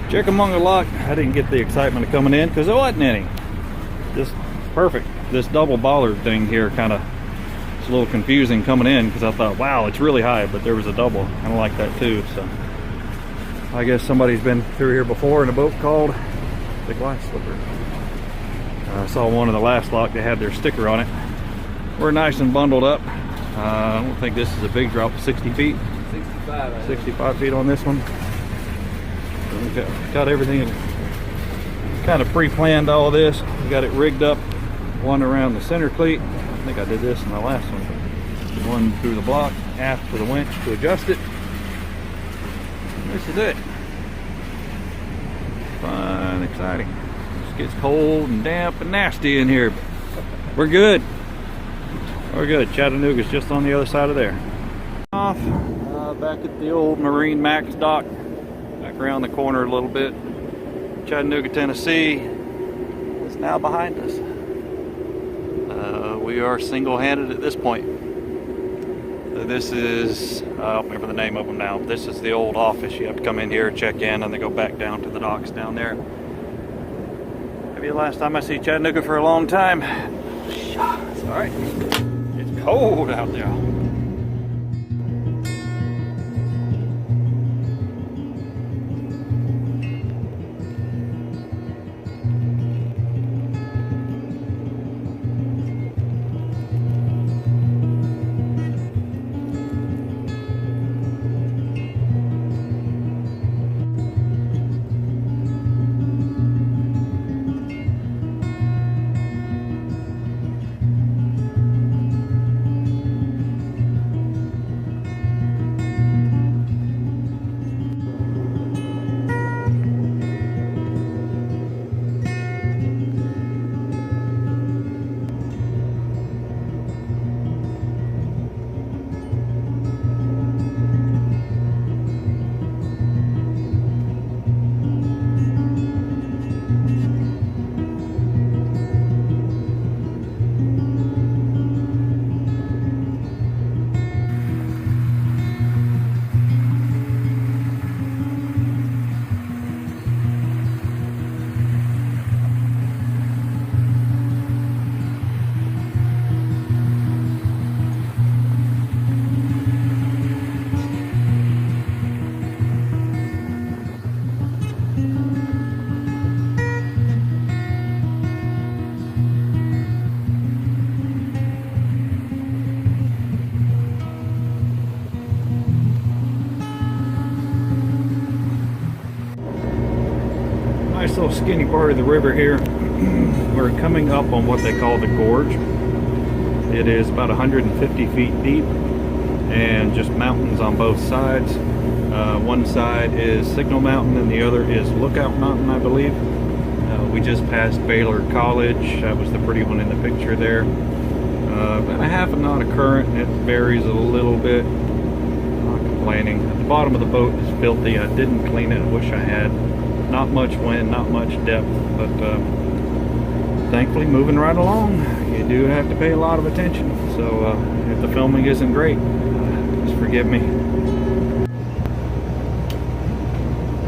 Chickamauga Lock, I didn't get the excitement of coming in because there wasn't any. Just perfect. This double bollard thing here kind of, it's a little confusing coming in because I thought, wow, it's really high, but there was a double. Kind of like that too. So I guess somebody's been through here before in a boat called the Glass Slipper. I saw one of the last lock, they had their sticker on it. We're nice and bundled up. I don't think this is a big drop, 60 feet. 65 feet on this one. We got everything kind of pre-planned, all this. We got it rigged up, one around the center cleat. I think I did this in the last one. One through the block, aft for the winch to adjust it. This is it. Fun, exciting. It gets cold and damp and nasty in here. We're good. We're good. Chattanooga's just on the other side of there. Off back at the old Marine Max dock. Back around the corner a little bit. Chattanooga, Tennessee is now behind us. We are single-handed at this point. So this is, I don't remember the name of them now. This is the old office. You have to come in here, check in, and then go back down to the docks down there. Maybe the last time I see Chattanooga for a long time. It's all right. It's cold out there. Nice little skinny part of the river here. We're coming up on what they call the gorge. It is about 150 feet deep and just mountains on both sides. One side is Signal Mountain and the other is Lookout Mountain, I believe. We just passed Baylor College. That was the pretty one in the picture there. About a half a knot of current, and it varies a little bit. Not complaining. At the bottom of the boat is filthy. I didn't clean it. I wish I had. Not much wind, not much depth, but thankfully moving right along. You do have to pay a lot of attention, so if the filming isn't great, just forgive me.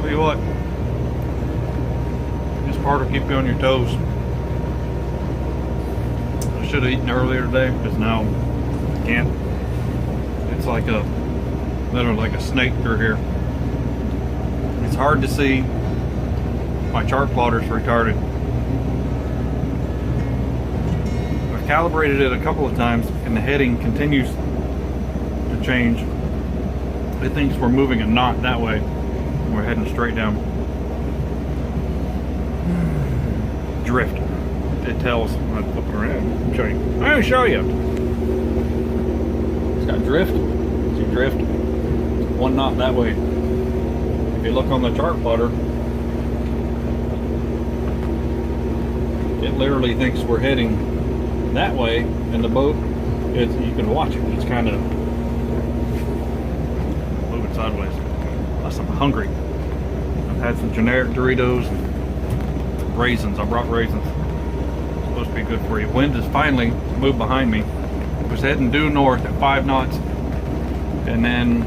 Tell you what, this part will keep you on your toes. I should have eaten earlier today, because now I can't. It's like literally like a snake through here. It's hard to see. My chart plotter's retarded. I've calibrated it a couple of times and the heading continues to change. It thinks we're moving a knot that way. We're heading straight down. Drift. It tells when I flip it around. I'll show you. I'm going to show you. It's got drift. See drift? One knot that way. If you look on the chart plotter, it literally thinks we're heading that way, and the boat, you can watch it. It's kind of moving sideways. Plus, I'm hungry. I've had some generic Doritos and raisins. I brought raisins. It's supposed to be good for you. Wind has finally moved behind me. It was heading due north at 5 knots, and then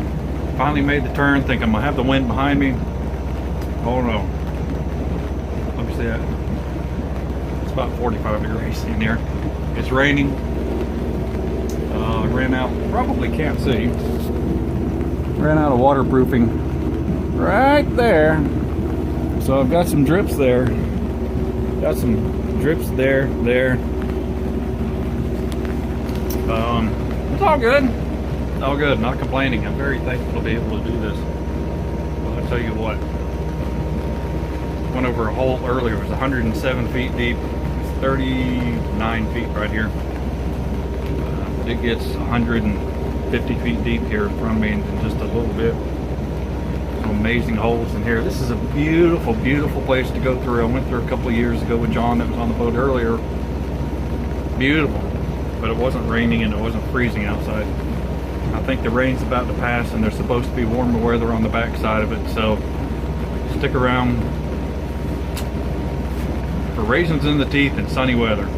finally made the turn, thinking I'm gonna have the wind behind me. Oh no. at? It's about 45 degrees in here. It's raining. Ran out, probably can't see. Ran out of waterproofing right there. So I've got some drips there. Got some drips there. It's all good. All good, not complaining. I'm very thankful to be able to do this. Well, I'll tell you what. Went over a hole earlier. It was 107 feet deep. It's 39 feet right here. It gets 150 feet deep here in front of me in just a little bit. Some amazing holes in here. This is a beautiful, beautiful place to go through. I went through a couple of years ago with John that was on the boat earlier. Beautiful, but it wasn't raining and it wasn't freezing outside. I think the rain's about to pass and there's supposed to be warmer weather on the back side of it, so stick around for raisins in the teeth and sunny weather.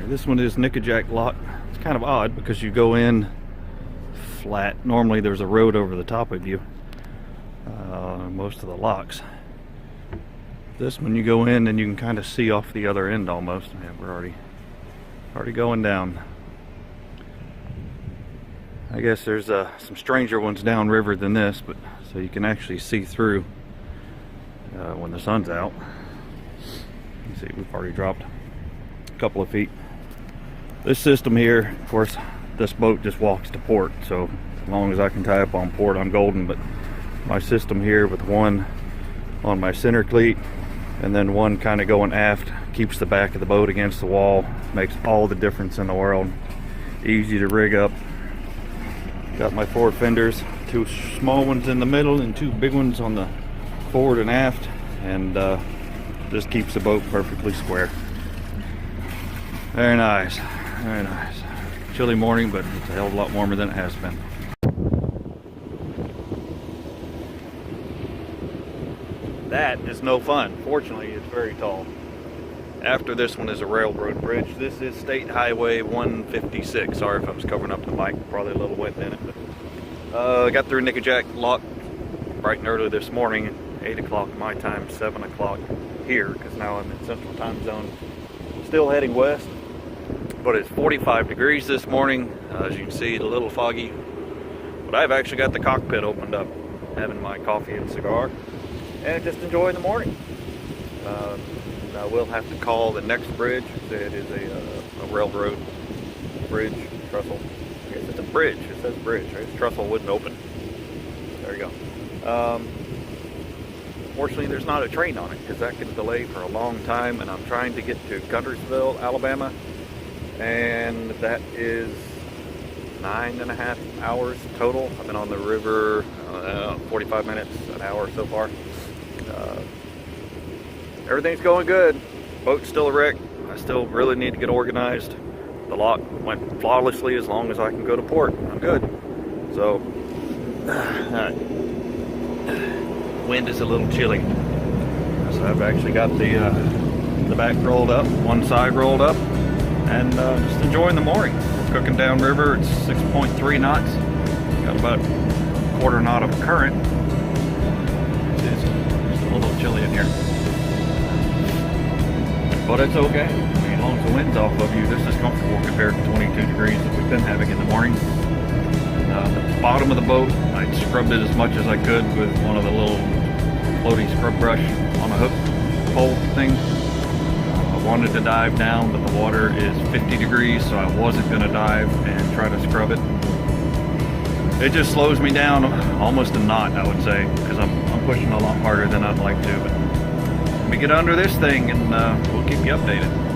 This one is Nickajack lock. It's kind of odd because you go in flat. Normally there's a road over the top of you. Most of the locks. This one you go in and you can kind of see off the other end almost. Yeah, we're already going down. I guess there's some stranger ones downriver than this, but so you can actually see through when the sun's out. You see, we've already dropped a couple of feet. This system here, of course, this boat just walks to port, so as long as I can tie up on port, I'm golden. But my system here with one on my center cleat and then one kind of going aft keeps the back of the boat against the wall, makes all the difference in the world. Easy to rig up. Got my forward fenders, two small ones in the middle and two big ones on the forward and aft, and just keeps the boat perfectly square. Very nice, very nice. Chilly morning, but it's a hell of a lot warmer than it has been. That is no fun. Fortunately, it's very tall. After this one is a railroad bridge. This is State Highway 156. Sorry if I was covering up the mic, probably a little wet in it. But I got through Nickajack lock bright and early this morning, 8 o'clock my time, 7 o'clock here, because now I'm in Central Time Zone. Still heading west, but it's 45 degrees this morning. As you can see, a little foggy, but I've actually got the cockpit opened up, having my coffee and cigar, and just enjoying the morning. I will have to call the next bridge. It is a railroad bridge, trestle. I guess it's a bridge. It says bridge, right? Trestle wouldn't open. There you go. Fortunately, there's not a train on it because that can delay for a long time, and I'm trying to get to Guntersville, Alabama, and that is 9.5 hours total. I've been on the river 45 minutes, an hour so far. Everything's going good. Boat's still a wreck. I still really need to get organized. The lock went flawlessly as long as I can go to port. I'm good. So, wind is a little chilly. So I've actually got the back rolled up, one side rolled up, and just enjoying the mooring. We're cooking downriver. It's 6.3 knots. Got about a quarter knot of current. It's just a little chilly in here. But it's okay. I mean, as long as the wind's off of you, this is comfortable compared to 22 degrees that we've been having in the morning. The bottom of the boat, I scrubbed it as much as I could with one of the little floaty scrub brush on a hook pole thing. wanted to dive down, but the water is 50 degrees, so I wasn't going to dive and try to scrub it. It just slows me down almost a knot, I would say, because I'm pushing a lot harder than I'd like to. But let me get under this thing and we'll keep you updated.